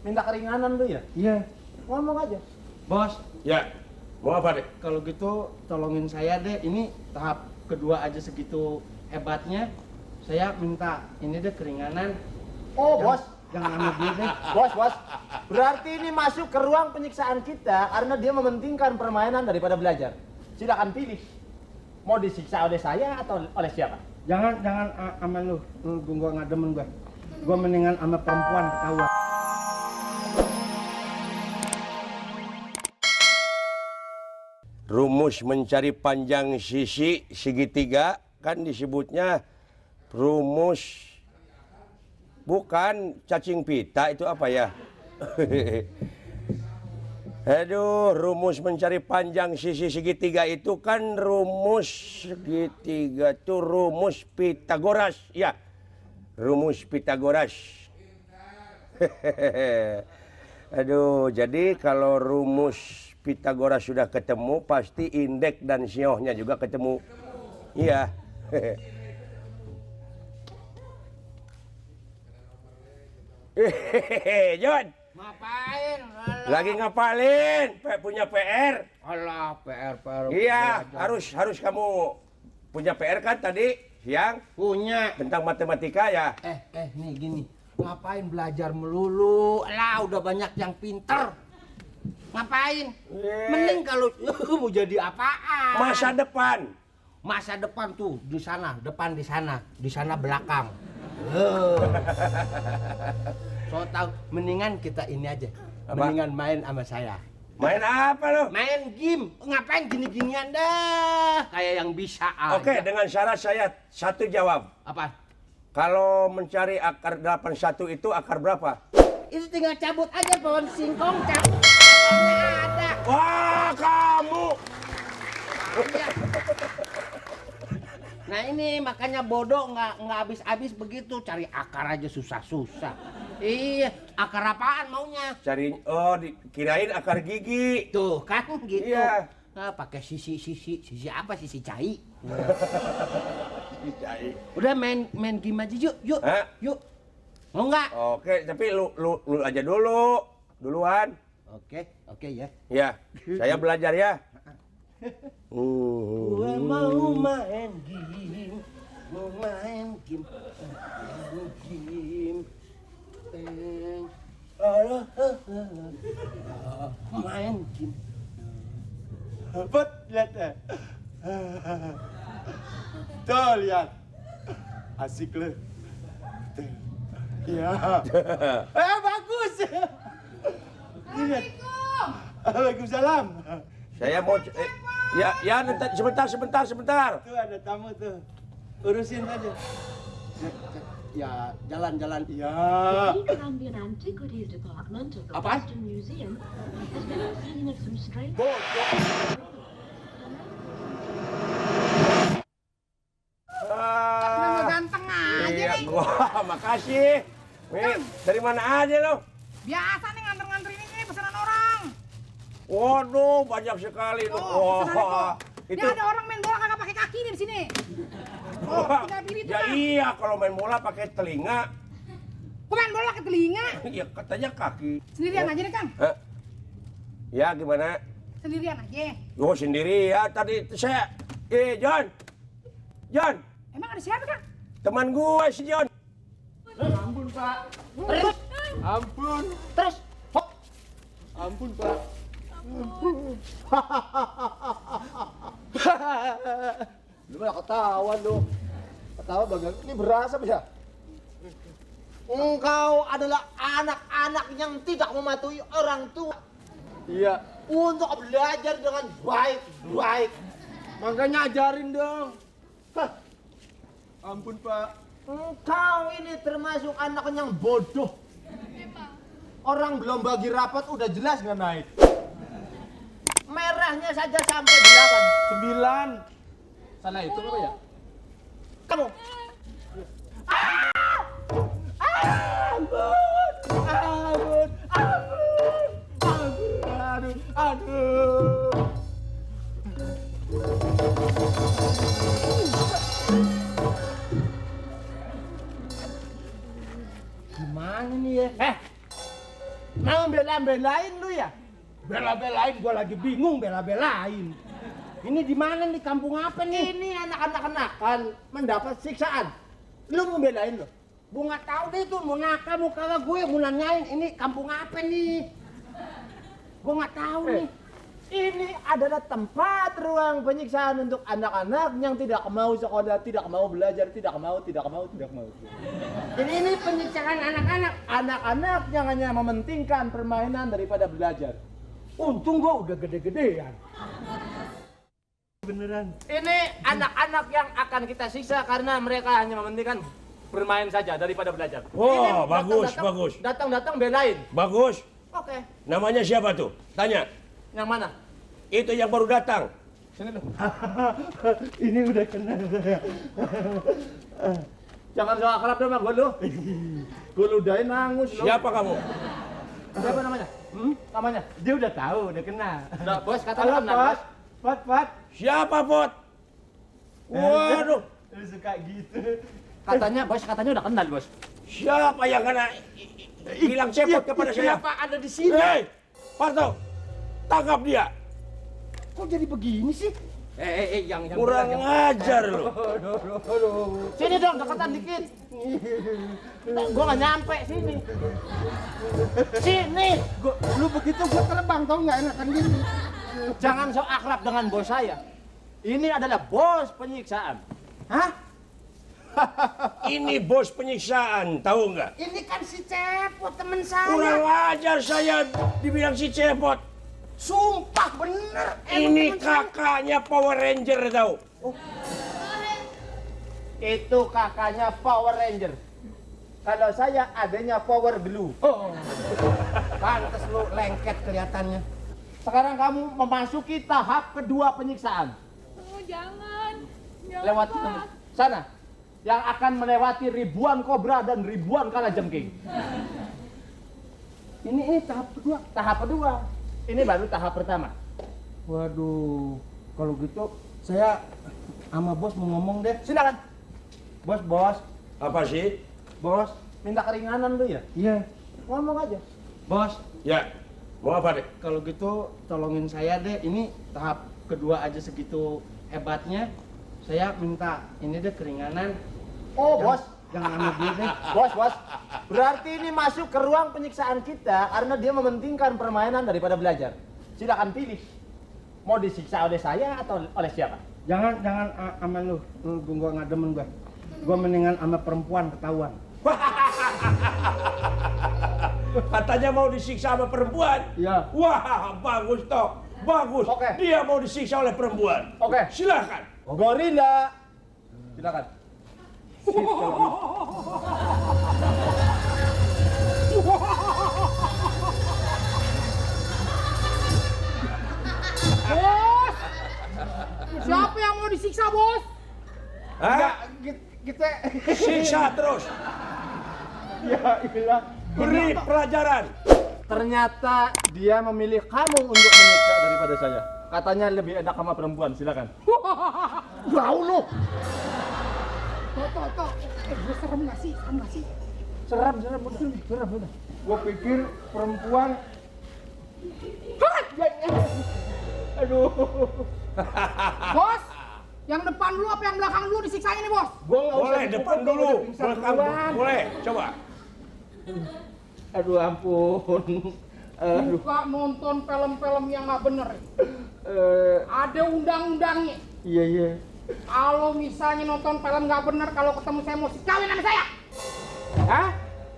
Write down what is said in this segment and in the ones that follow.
minta keringanan lu ya? Iya. Ngomong aja. Bos, Ya, mau apa deh? kalau gitu tolongin saya deh. Ini tahap kedua aja segitu hebatnya. Saya minta ini deh keringanan. Oh, bos. Jangan ambil duit deh. Bos. Berarti ini masuk ke ruang penyiksaan kita karena dia mementingkan permainan daripada belajar. Silakan pilih. Mau disiksa oleh saya atau oleh siapa? Jangan sama lu. Gua nggak demen gua. Gua mendingan sama perempuan ketahuan. Rumus mencari panjang sisi segitiga kan disebutnya rumus, bukan cacing pita, itu apa ya? Aduh, rumus mencari panjang sisi segitiga itu kan rumus segitiga itu rumus Pitagoras, ya. Rumus Pitagoras. Aduh, jadi kalau rumus Pitagoras sudah ketemu, pasti indeks dan siohnya juga ketemu. Iya. John. Ngapain? Lagi ngapalin? Punya PR. Alah, PR. Iya, harus kamu punya PR kan tadi siang Punya. tentang matematika ya. Nih gini. Ngapain belajar melulu? Alah, udah banyak yang pinter. Ngapain? Mending kalau mau jadi apaan? Masa depan tuh di sana, depan di sana belakang. So tahu, mendingan kita ini aja. Apa? Mendingan main sama saya. main apa lo? Main game. Ngapain gini-ginian dah? Kayak yang bisa aja. Oke, dengan syarat saya satu jawab. Apa? Kalau mencari akar 81 itu akar berapa? Itu tinggal cabut aja pohon singkong, cabut. Ada. Wah, kamu. Nah ini makanya bodoh nggak habis-habis begitu, cari akar aja susah-susah. Iya, akar apaan maunya? Cari kirain akar gigi. Tuh kan gitu. Iya. Nah, pakai sisi apa? Sisi cai. Cai. Udah main game aja yuk. Hah? Yuk. Mau nggak? Oke, tapi lu aja duluan. Oke ya. Ya, saya belajar ya. Gue mau main game. Main game. Bet, lihat ya. Tuh, lihat. Asik lu. Tuh. Iya. Bagus. Assalamualaikum. Waalaikumsalam. Saya mau ya nanti sebentar. Tuh ada tamu tuh. Urusin aja. Ya, jalan-jalan. Ya. The Colombian Antiquities Department of the Apaan? Western Museum has been the scene of some strange... Nama ganteng aja Iya, nih. wah, makasih. Nih, dari mana aja lo? Biasa nih nganter-nganterin ini pesanan orang. Waduh, banyak sekali lo. Wah, Ini ada orang main bola kagak pakai kaki nih di sini. Wah, tinggal pilih tuh, ya Bang. iya, kalau main bola pakai telinga. Gua main bola ke telinga. Iya, katanya kaki. Sendirian aja nih, Kang. Hah? Ya, gimana? Sendirian aja. Oh, sendiri ya. Tadi saya, John. Emang ada siapa, Kang? Teman gue si John. Ampun, Pak. Terus. Ampun. Terus. Hop. Ampun, Pak. Lu malah ketawa lu. Ketawa bagian ini berasa ya? Engkau adalah anak-anak yang tidak mematuhi orang tua. Iya. Untuk belajar dengan baik. Makanya ajarin dong. Hah. Ampun, Pak. Engkau ini termasuk anak yang bodoh. Orang belum bagi rapat udah jelas nggak naik. Merahnya saja sampai 9. Sana itu apa ya? 8. Kamu. Aduh. Gimana nih ya? Mau bela-belain lu ya? Bela-belain, gua lagi bingung bela-belain. Ini di mana nih, kampung apa nih? Ini anak-anak kenakan mendapat siksaan. Lu mau belain lu? Gua nggak tahu deh itu mau nakal mau kagak, gue mau nanyain ini kampung apa nih. Gua nggak tahu nih. Ini adalah tempat ruang penyiksaan untuk anak-anak yang tidak mau sekolah, tidak mau belajar, tidak mau. Jadi ini penyiksaan anak-anak. Anak-anak yang hanya mementingkan permainan daripada belajar. Untung gua udah gede-gedean. Beneran. Ini anak-anak yang akan kita siksa karena mereka hanya mementingkan bermain saja daripada belajar. Wah, bagus. Datang-datang belain. Bagus. Oke. Namanya siapa tuh? Tanya. Yang mana? Itu yang baru datang. Sini lu. Ini udah kena. Jangan so akrab sama gue lu. Gue ludahin nangus lu. Siapa kamu? Siapa namanya? Namanya? Dia udah tahu, udah kena. Nah, bos katanya Halo, kenal, Pot. Pot. Siapa, Pot? Waduh. Lu suka gitu. Katanya udah kenal, bos. Siapa yang kena bilang cepot kepada saya? Kenapa ada di sini? Hei, Parto, tangkap dia. Kok jadi begini sih? Yang Kurang ajar lu. Sini dong, deketan dikit. Gua nggak nyampe sini. Sini. Lu begitu gua terbang, tau nggak, enakan gini. Jangan so akrab dengan bos saya. Ini adalah bos penyiksaan. Hah? Ini bos penyiksaan, tahu nggak? Ini kan si Cepot, temen saya. Kurang ajar saya dibilang si cepot. Sumpah bener. Ini kakaknya Power Ranger, tahu? Itu kakaknya Power Ranger. Kalau saya adanya Power Glue. Oh. Pantes lu lengket kelihatannya. Sekarang kamu memasuki tahap kedua penyiksaan. Oh, jangan. Lewat Pak. sana. Yang akan melewati ribuan kobra dan ribuan kalajengking. Ini tahap kedua. Tahap kedua. Ini baru tahap pertama. Waduh, kalau gitu saya sama bos mau ngomong deh. Silakan. Bos. Apa sih? Bos. Minta keringanan lu ya? Iya. Ngomong aja. Bos, Ya, mau apa deh? kalau gitu tolongin saya deh. Ini tahap kedua aja segitu hebatnya. Saya minta ini deh keringanan. Oh, bos. Jangan sama dia deh. Bos. Berarti ini masuk ke ruang penyiksaan kita karena dia mementingkan permainan daripada belajar. Silakan pilih. Mau disiksa oleh saya atau oleh siapa? Jangan sama lu. Gua nggak demen gua. Gua mendingan sama perempuan ketahuan. Katanya mau disiksa sama perempuan? Iya. Wah, bagus toh. Bagus. Oke. Dia mau disiksa oleh perempuan. Oke. Silakan. Gorila. Silakan. Bos! Siapa yang mau disiksa, Bos? Hah? Kita Siksa terus. ya ilah. Beri pelajaran. Ternyata dia memilih kamu untuk menyiksa daripada saya. Katanya lebih enak sama perempuan. Silakan. Bau lu. Toh. Gue serem nggak sih? Seram, betul. Gua pikir perempuan. Aduh. Bos! Yang depan dulu apa yang belakang dulu disiksanya nih, Bos? Gua nggak usah Boleh depan dipukul, dulu. gua udah pingsan Belakang. duluan. Boleh, coba. Aduh ampun. Aduh. Suka nonton film-film yang nggak bener. Ada undang-undangnya. Iya. Kalau misalnya nonton film nggak bener, kalau ketemu saya mesti kawin sama saya. Hah?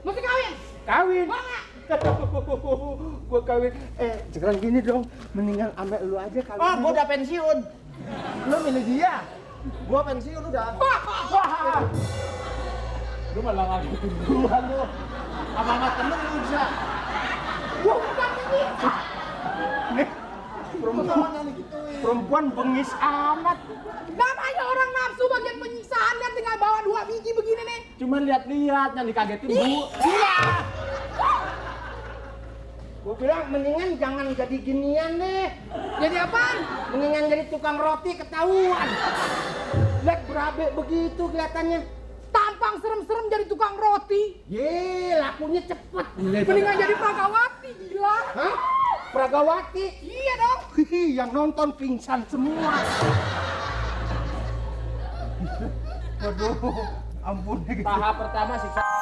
Mesti kawin. Kawin? Mau nggak? Gua kawin. Sekarang gini dong, mendingan sama lu aja kawin. Oh, gua udah pensiun. Lu milih dia. Gua pensiun udah. Wah. Lu malah ngakutin gua lu. Sama temen lu bisa. Gua udah menyiksa. Perempuannya nih gituin. Perempuan bengis amat. Namanya orang nafsu bagian penyiksaan, dia tinggal bawa 2 biji begini nih. Cuma lihat-lihat yang dikagetin bu. Iya. Gua bilang mendingan jangan jadi ginian deh. Jadi apaan? Mendingan jadi tukang roti ketahuan. Lihat berabe begitu kelihatannya. Tanpa tukang serem-serem jadi tukang roti. Ye, lakunya cepet. Mendingan jadi Pragawati, gila. Hah? Pragawati? Iya dong. Yang nonton pingsan semua. Waduh, ampun. Tahap pertama siksa.